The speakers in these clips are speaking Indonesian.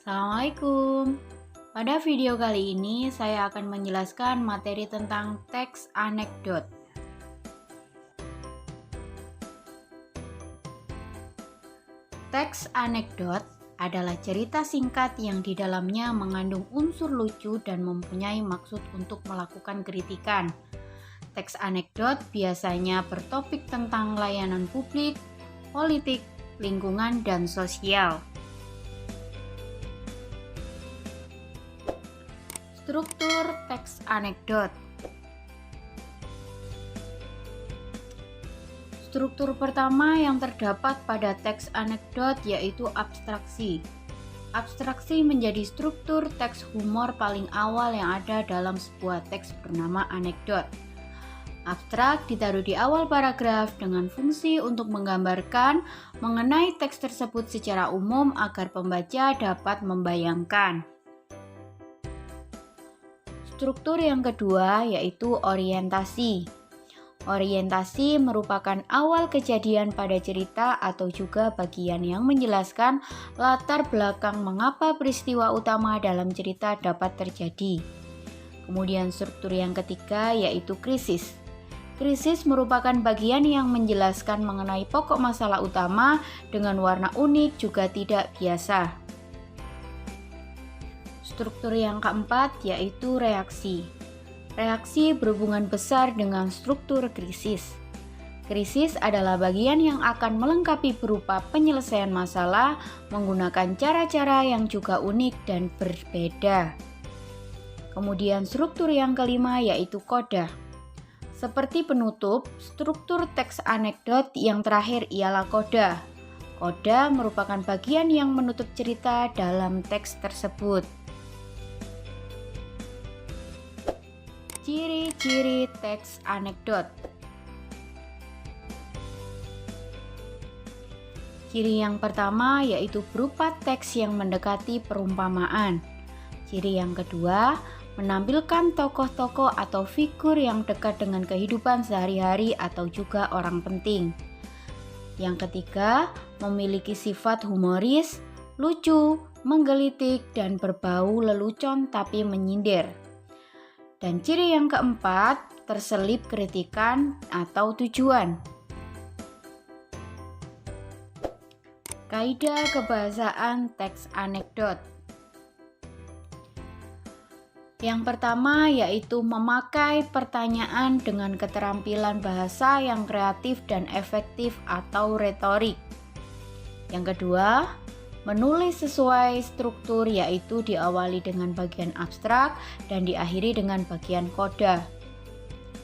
Assalamualaikum. Pada video kali ini saya akan menjelaskan materi tentang teks anekdot. Teks anekdot adalah cerita singkat yang di dalamnya mengandung unsur lucu dan mempunyai maksud untuk melakukan kritikan. Teks anekdot biasanya bertopik tentang layanan publik, politik, lingkungan, dan sosial. Struktur teks anekdot. Struktur pertama yang terdapat pada teks anekdot yaitu abstraksi. Abstraksi menjadi struktur teks humor paling awal yang ada dalam sebuah teks bernama anekdot. Abstrak ditaruh di awal paragraf dengan fungsi untuk menggambarkan mengenai teks tersebut secara umum agar pembaca dapat membayangkan. Struktur yang kedua yaitu orientasi. Orientasi merupakan awal kejadian pada cerita atau juga bagian yang menjelaskan latar belakang mengapa peristiwa utama dalam cerita dapat terjadi. Kemudian struktur yang ketiga yaitu krisis. Krisis merupakan bagian yang menjelaskan mengenai pokok masalah utama dengan warna unik juga tidak biasa. Struktur yang keempat yaitu reaksi. Reaksi berhubungan besar dengan struktur krisis. Krisis adalah bagian yang akan melengkapi berupa penyelesaian masalah menggunakan cara-cara yang juga unik dan berbeda. Kemudian struktur yang kelima yaitu coda. Seperti penutup, struktur teks anekdot yang terakhir ialah coda. Coda merupakan bagian yang menutup cerita dalam teks tersebut. Ciri-ciri teks anekdot. Ciri yang pertama yaitu berupa teks yang mendekati perumpamaan. Ciri yang kedua, menampilkan tokoh-tokoh atau figur yang dekat dengan kehidupan sehari-hari atau juga orang penting. Yang ketiga, memiliki sifat humoris, lucu, menggelitik, dan berbau lelucon tapi menyindir. Dan ciri yang keempat, terselip kritikan atau tujuan. Kaidah kebahasaan teks anekdot. Yang pertama yaitu memakai pertanyaan dengan keterampilan bahasa yang kreatif dan efektif atau retorik. Yang kedua, menulis sesuai struktur yaitu diawali dengan bagian abstrak dan diakhiri dengan bagian coda.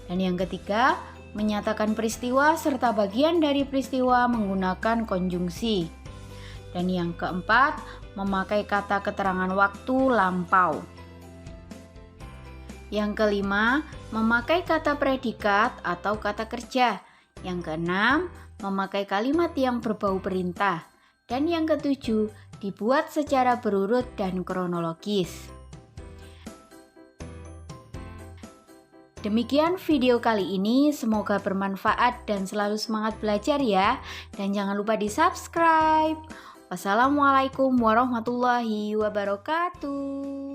Dan yang ketiga, menyatakan peristiwa serta bagian dari peristiwa menggunakan konjungsi. Dan yang keempat, memakai kata keterangan waktu lampau. Yang kelima, memakai kata predikat atau kata kerja. Yang keenam, memakai kalimat yang berbau perintah. Dan yang ketujuh, dibuat secara berurut dan kronologis. Demikian video kali ini, semoga bermanfaat dan selalu semangat belajar ya. Dan jangan lupa di subscribe. Wassalamualaikum warahmatullahi wabarakatuh.